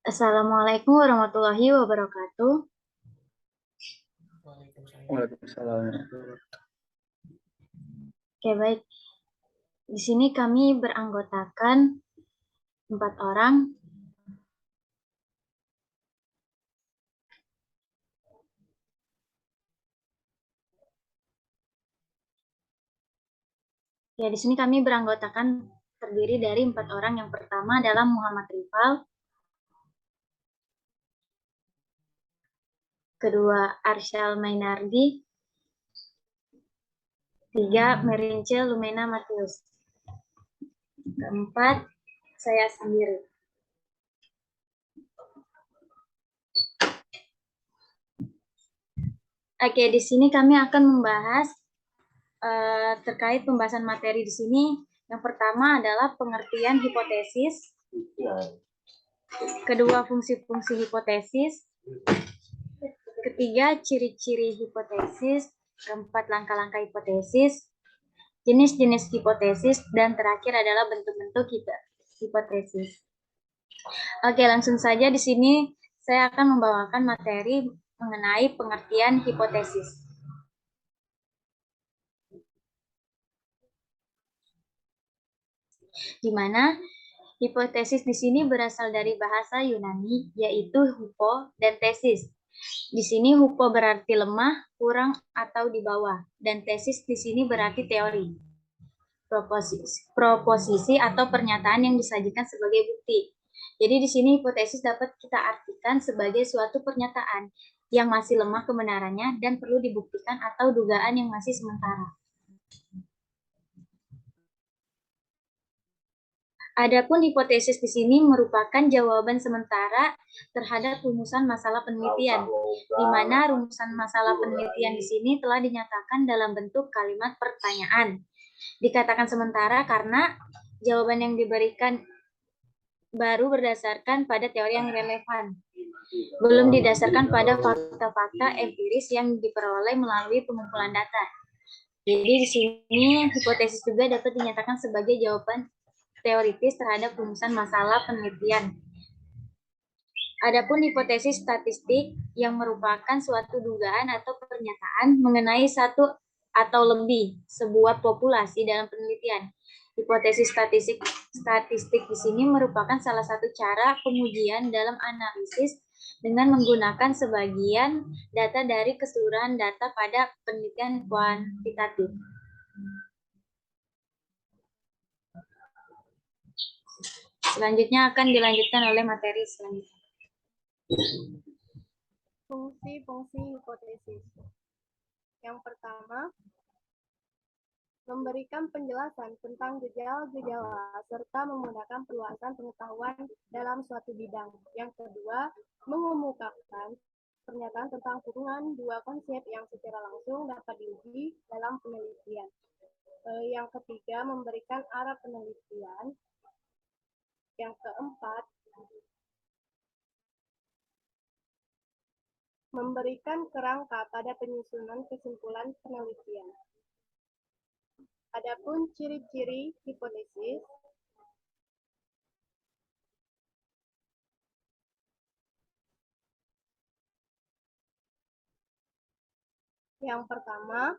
Assalamualaikum warahmatullahi wabarakatuh. Waalaikumsalam. Oke, baik. Di sini kami beranggotakan 4 orang. Ya, di sini kami beranggotakan terdiri dari 4 orang. Yang pertama adalah Muhammad Rifal, kedua Arsyal Mainardi, 3 Merince Lumena Matius, keempat saya sendiri. Oke, di sini kami akan membahas terkait pembahasan materi di sini. Yang pertama adalah pengertian hipotesis, kedua fungsi-fungsi hipotesis, ketiga ciri-ciri hipotesis, keempat langkah-langkah hipotesis, jenis-jenis hipotesis, dan terakhir adalah bentuk-bentuk hipotesis. Oke, langsung saja di sini saya akan membawakan materi mengenai pengertian hipotesis. Di mana hipotesis di sini berasal dari bahasa Yunani, yaitu hupo dan tesis. Di sini hupo berarti lemah, kurang, atau di bawah, dan tesis di sini berarti teori, proposisi atau pernyataan yang disajikan sebagai bukti. Jadi di sini hipotesis dapat kita artikan sebagai suatu pernyataan yang masih lemah kebenarannya dan perlu dibuktikan atau dugaan yang masih sementara. Adapun hipotesis di sini merupakan jawaban sementara terhadap rumusan masalah penelitian, di mana rumusan masalah penelitian di sini telah dinyatakan dalam bentuk kalimat pertanyaan. Dikatakan sementara karena jawaban yang diberikan baru berdasarkan pada teori yang relevan, belum didasarkan pada fakta-fakta empiris yang diperoleh melalui pengumpulan data. Jadi di sini hipotesis juga dapat dinyatakan sebagai jawaban teoritis terhadap rumusan masalah penelitian. Adapun hipotesis statistik yang merupakan suatu dugaan atau pernyataan mengenai satu atau lebih sebuah populasi dalam penelitian. Hipotesis statistik di sini merupakan salah satu cara pengujian dalam analisis dengan menggunakan sebagian data dari keseluruhan data pada penelitian kuantitatif. Selanjutnya akan dilanjutkan oleh materi selanjutnya. Fungsi-fungsi hipotesis. Yang pertama, memberikan penjelasan tentang gejala-gejala serta memudahkan perluasan pengetahuan dalam suatu bidang. Yang kedua, mengemukakan pernyataan tentang hubungan dua konsep yang secara langsung dapat diuji dalam penelitian. Yang ketiga, memberikan arah penelitian. Yang keempat, memberikan kerangka pada penyusunan kesimpulan penelitian. Adapun ciri-ciri hipotesis, yang pertama,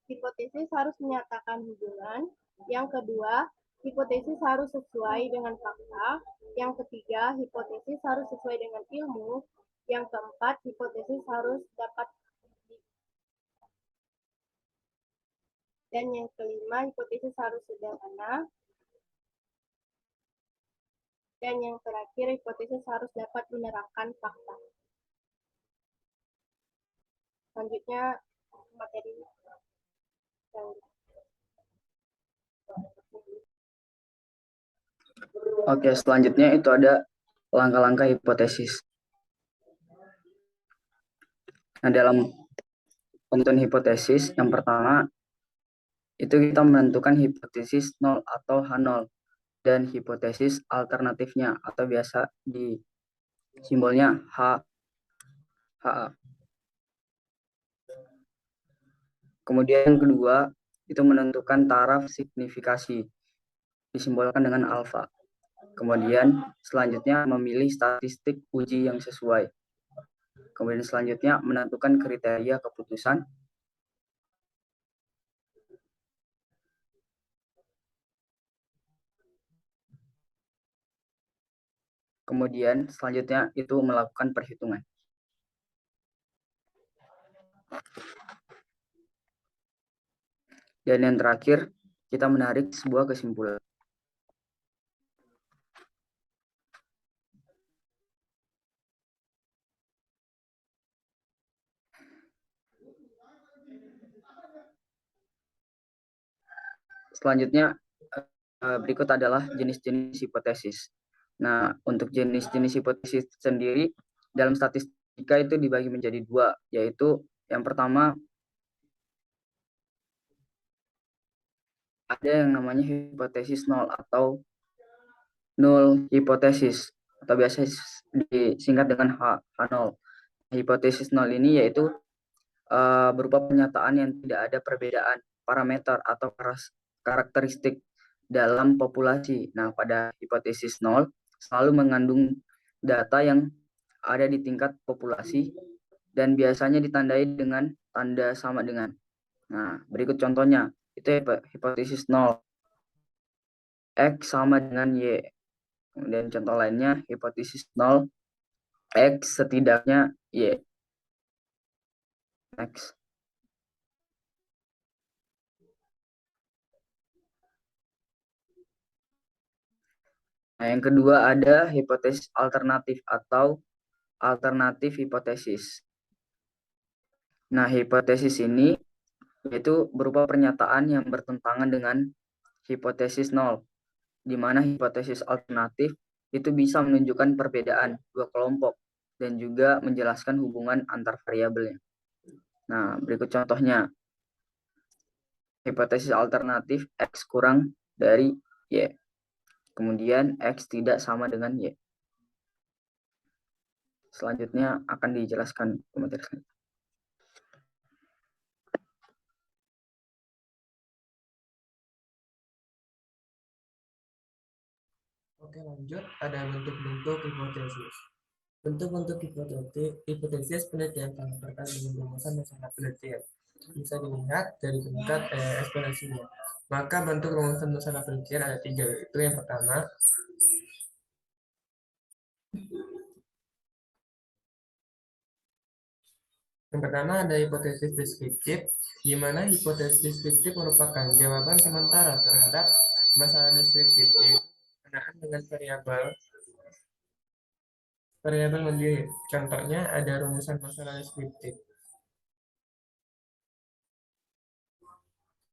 hipotesis harus menyatakan hubungan. Yang kedua, hipotesis harus sesuai dengan fakta. Yang ketiga, hipotesis harus sesuai dengan ilmu. Yang keempat, hipotesis harus dapat. Dan yang kelima, hipotesis harus sederhana. Dan yang terakhir, hipotesis harus dapat menerangkan fakta. Selanjutnya, materi. Oke, selanjutnya itu ada langkah-langkah hipotesis. Nah, dalam penentuan hipotesis, yang pertama, itu kita menentukan hipotesis 0 atau H0 dan hipotesis alternatifnya atau biasa di simbolnya HA. Kemudian yang kedua, itu menentukan taraf signifikasi disimbolkan dengan alfa. Kemudian selanjutnya memilih statistik uji yang sesuai. Kemudian selanjutnya menentukan kriteria keputusan. Kemudian selanjutnya itu melakukan perhitungan. Dan yang terakhir, kita menarik sebuah kesimpulan. Selanjutnya, berikut adalah jenis-jenis hipotesis. Nah, untuk jenis-jenis hipotesis sendiri, dalam statistika itu dibagi menjadi dua, yaitu yang pertama, ada yang namanya hipotesis nol atau null hipotesis, atau biasa disingkat dengan H0. Hipotesis nol ini yaitu berupa pernyataan yang tidak ada perbedaan parameter atau karakteristik dalam populasi. Nah, pada hipotesis nol selalu mengandung data yang ada di tingkat populasi dan biasanya ditandai dengan tanda sama dengan. Nah, berikut contohnya. Itu hipotesis nol. X sama dengan Y. Kemudian contoh lainnya, hipotesis nol. X setidaknya Y. Next. Nah, yang kedua ada hipotesis alternatif atau alternatif hipotesis. Nah, hipotesis ini yaitu berupa pernyataan yang bertentangan dengan hipotesis nol, di mana hipotesis alternatif itu bisa menunjukkan perbedaan dua kelompok dan juga menjelaskan hubungan antar variabelnya. Nah, berikut contohnya. Hipotesis alternatif X kurang dari Y. Kemudian X tidak sama dengan Y. Selanjutnya akan dijelaskan materi selanjutnya. Oke, lanjut. Ada bentuk-bentuk hipotesis. Bentuk-bentuk hipotesis penelitian sangat terkait dengan rumusan masalah penelitian. Bisa dilihat dari tingkat eksponensinya. Maka bentuk rumusan masalah penelitian ada tiga, yaitu yang pertama, ada hipotesis deskriptif, di mana hipotesis deskriptif merupakan jawaban sementara terhadap masalah deskriptif, yaitu berkenaan dengan variabel mandiri. Contohnya ada rumusan masalah deskriptif.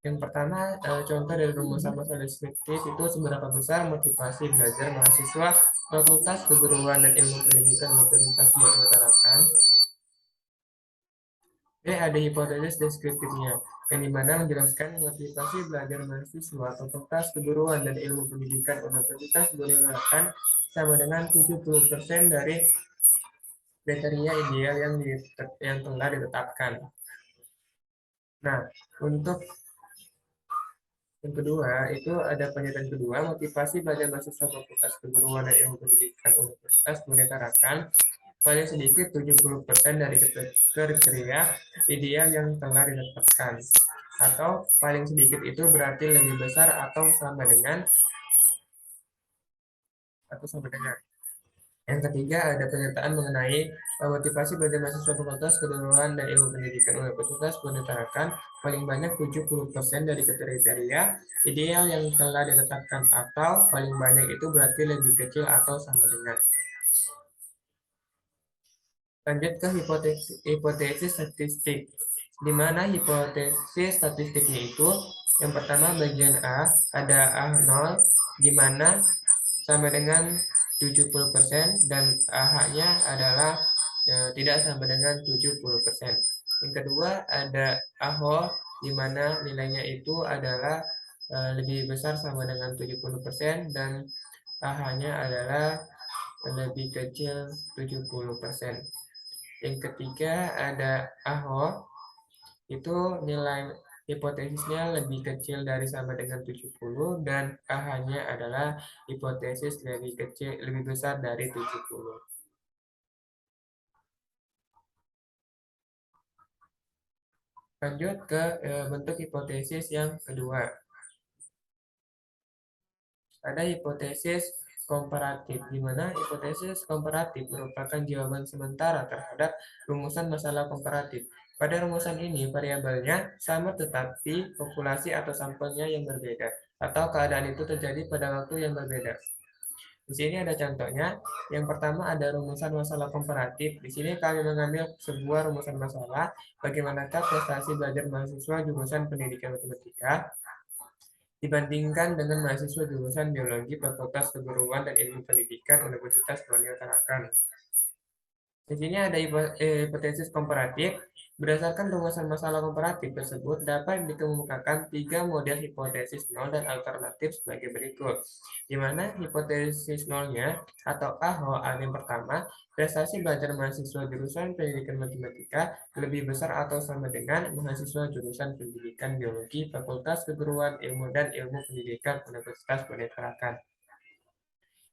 Yang pertama, contoh dari rumusan masalah deskriptif itu seberapa besar motivasi belajar mahasiswa Fakultas Keguruan dan Ilmu Pendidikan Universitas Bogor Tarakan. Ada hipotesis deskriptifnya, yang dimana menjelaskan motivasi belajar mahasiswa Fakultas Keguruan dan Ilmu Pendidikan Universitas Bogor Tarakan sama dengan 70% dari kriteria ideal yang telah ditetapkan. Nah, untuk yang kedua, itu ada pernyataan kedua, motivasi belajar mahasiswa Fakultas Keguruan dan Ilmu Pendidikan Universitas Bogor Tarakan paling sedikit 70% dari kriteria ideal yang telah ditetapkan. Atau paling sedikit itu berarti lebih besar atau sama dengan. Yang ketiga, ada pernyataan mengenai motivasi belajar mahasiswa Fakultas Keguruan dan Ilmu Pendidikan Universitas Bogor Tarakan paling banyak 70% dari kriteria ideal yang telah ditetapkan, atau paling banyak itu berarti lebih kecil atau sama dengan. Lanjut ke hipotesis statistik, di mana hipotesis statistiknya itu yang pertama bagian A ada A0, di mana sama dengan 70% dan AH-nya adalah tidak sama dengan 70%. Yang kedua ada AHO, di mana nilainya itu adalah lebih besar sama dengan 70% dan AH-nya adalah lebih kecil 70%. Yang ketiga ada AHO, itu nilai hipotesisnya lebih kecil dari sama dengan 70 dan K-nya adalah hipotesis lebih besar dari 70. Lanjut ke bentuk hipotesis yang kedua. Ada hipotesis komparatif, di mana hipotesis komparatif merupakan jawaban sementara terhadap rumusan masalah komparatif. Pada rumusan ini, variabelnya sama tetapi populasi atau sampelnya yang berbeda, atau keadaan itu terjadi pada waktu yang berbeda. Di sini ada contohnya. Yang pertama ada rumusan masalah komparatif. Di sini kami mengambil sebuah rumusan masalah, bagaimanakah prestasi belajar mahasiswa jurusan pendidikan matematika dibandingkan dengan mahasiswa jurusan biologi Fakultas Keguruan dan Ilmu Pendidikan Universitas Kolonial Tarakan. Di sini ada hipotesis komparatif. Berdasarkan rumusan masalah komparatif tersebut dapat dikemukakan 3 model hipotesis nol dan alternatif sebagai berikut. Di mana hipotesis nolnya atau AHO yang pertama, prestasi belajar mahasiswa jurusan pendidikan matematika lebih besar atau sama dengan mahasiswa jurusan pendidikan biologi Fakultas Keguruan Ilmu dan Ilmu Pendidikan Universitas Kolonial Tarakan.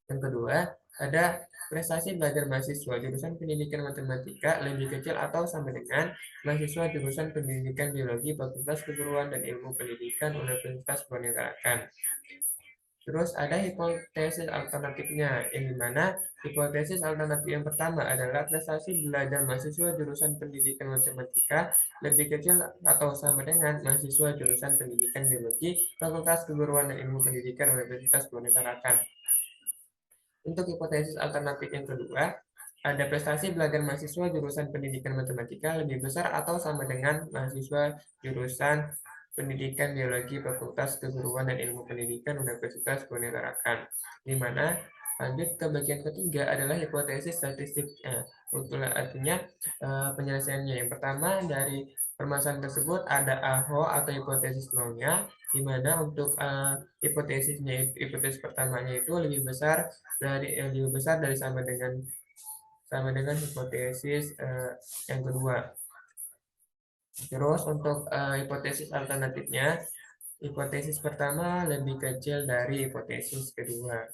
Yang kedua, ada prestasi belajar mahasiswa jurusan pendidikan matematika lebih kecil atau sama dengan mahasiswa jurusan pendidikan biologi Fakultas Keguruan dan Ilmu Pendidikan Universitas Kolonial Tarakan. Terus ada hipotesis alternatifnya, yang dimana hipotesis alternatif yang pertama adalah prestasi belajar mahasiswa jurusan pendidikan matematika lebih kecil atau sama dengan mahasiswa jurusan pendidikan biologi Fakultas Keguruan dan Ilmu Pendidikan Universitas Kolonial Tarakan. Untuk hipotesis alternatif yang kedua, ada prestasi belajar mahasiswa jurusan pendidikan matematika lebih besar atau sama dengan mahasiswa jurusan pendidikan biologi Fakultas Keguruan dan Ilmu Pendidikan Universitas Kolonial Tarakan. Di mana lanjut ke bagian ketiga adalah hipotesis statistiknya. Untuk artinya penyelesaiannya. Yang pertama dari permasalahan tersebut ada AHO atau hipotesis nolnya, di mana untuk hipotesis pertamanya itu lebih besar dari sama dengan hipotesis yang kedua. Terus untuk hipotesis alternatifnya, hipotesis pertama lebih kecil dari hipotesis kedua.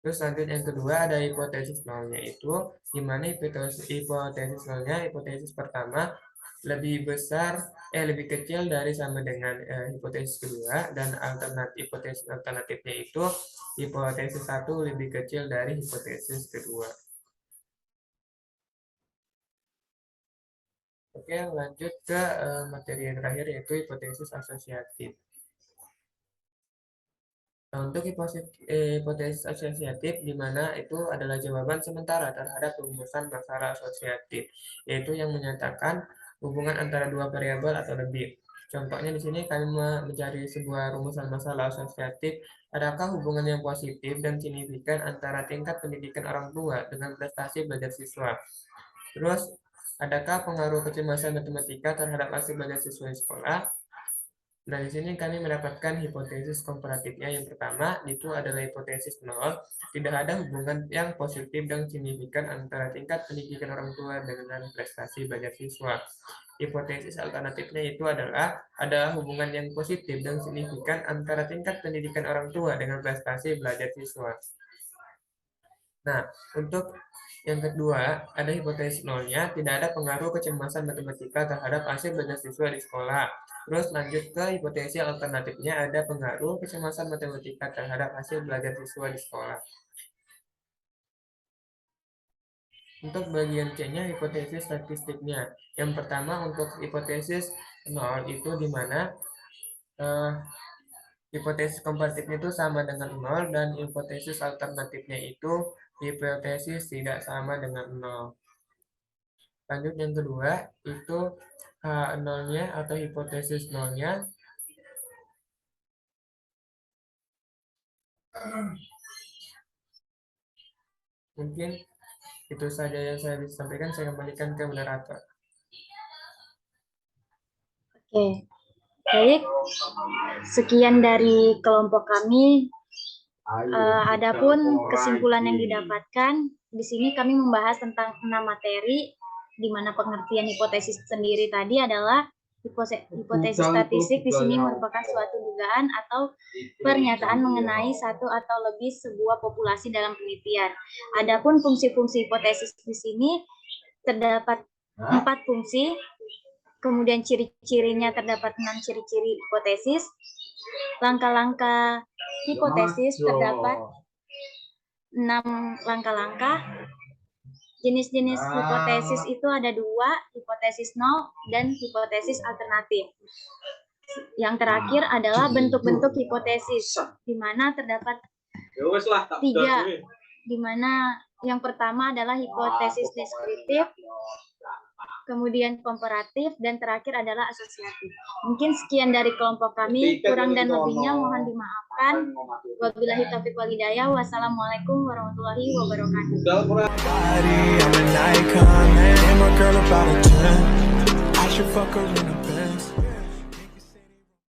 Terus lanjut yang kedua ada hipotesis nolnya, itu di mana hipotesis nolnya, hipotesis pertama lebih lebih kecil dari sama dengan hipotesis kedua, dan hipotesis alternatifnya itu hipotesis satu lebih kecil dari hipotesis kedua. Oke, lanjut ke materi yang terakhir yaitu hipotesis asosiatif. Untuk hipotesis asosiatif, di mana itu adalah jawaban sementara terhadap rumusan masalah asosiatif, yaitu yang menyatakan hubungan antara dua variabel atau lebih. Contohnya di sini kami mencari sebuah rumusan masalah asosiatif. Adakah hubungan yang positif dan signifikan antara tingkat pendidikan orang tua dengan prestasi belajar siswa? Terus, adakah pengaruh kecemasan matematika terhadap hasil belajar siswa di sekolah? Nah, di sini kami mendapatkan hipotesis komparatifnya. Yang pertama, itu adalah hipotesis nol. Tidak ada hubungan yang positif dan signifikan antara tingkat pendidikan orang tua dengan prestasi belajar siswa. Hipotesis alternatifnya itu adalah ada hubungan yang positif dan signifikan antara tingkat pendidikan orang tua dengan prestasi belajar siswa. Nah, untuk yang kedua, ada hipotesis nolnya, tidak ada pengaruh kecemasan matematika terhadap hasil belajar siswa di sekolah. Terus lanjut ke hipotesis alternatifnya, ada pengaruh kecemasan matematika terhadap hasil belajar siswa di sekolah. Untuk bagian C-nya, hipotesis statistiknya. Yang pertama, untuk hipotesis nol itu di mana hipotesis komparatifnya itu sama dengan nol, dan hipotesis alternatifnya itu hipotesis tidak sama dengan nol. Lanjut yang kedua, itu H0-nya atau hipotesis nolnya. Mungkin itu saja yang saya bisa sampaikan. Saya kembalikan ke moderator. Oke, baik. Sekian dari kelompok kami. Adapun kesimpulan yang didapatkan, di sini kami membahas tentang 6 materi, di mana pengertian hipotesis sendiri tadi adalah Hipotesis statistik di sini merupakan suatu dugaan atau pernyataan mengenai satu atau lebih sebuah populasi dalam penelitian. Adapun fungsi-fungsi hipotesis di sini terdapat 4 fungsi, kemudian ciri-cirinya terdapat 6 ciri-ciri hipotesis. Langkah-langkah hipotesis terdapat 6 langkah-langkah. Jenis-jenis hipotesis itu ada 2, hipotesis nol dan hipotesis alternatif. Yang terakhir adalah bentuk-bentuk hipotesis, di mana terdapat 3, di mana yang pertama adalah hipotesis deskriptif, kemudian komparatif, dan terakhir adalah asosiatif. Mungkin sekian dari kelompok kami, kurang dan lebihnya mohon dimaafkan. Wabillahi taufiq wal hidayah. Wassalamualaikum warahmatullahi wabarakatuh. I'm an icon, man. And my girl about a 10. I should fuck her in a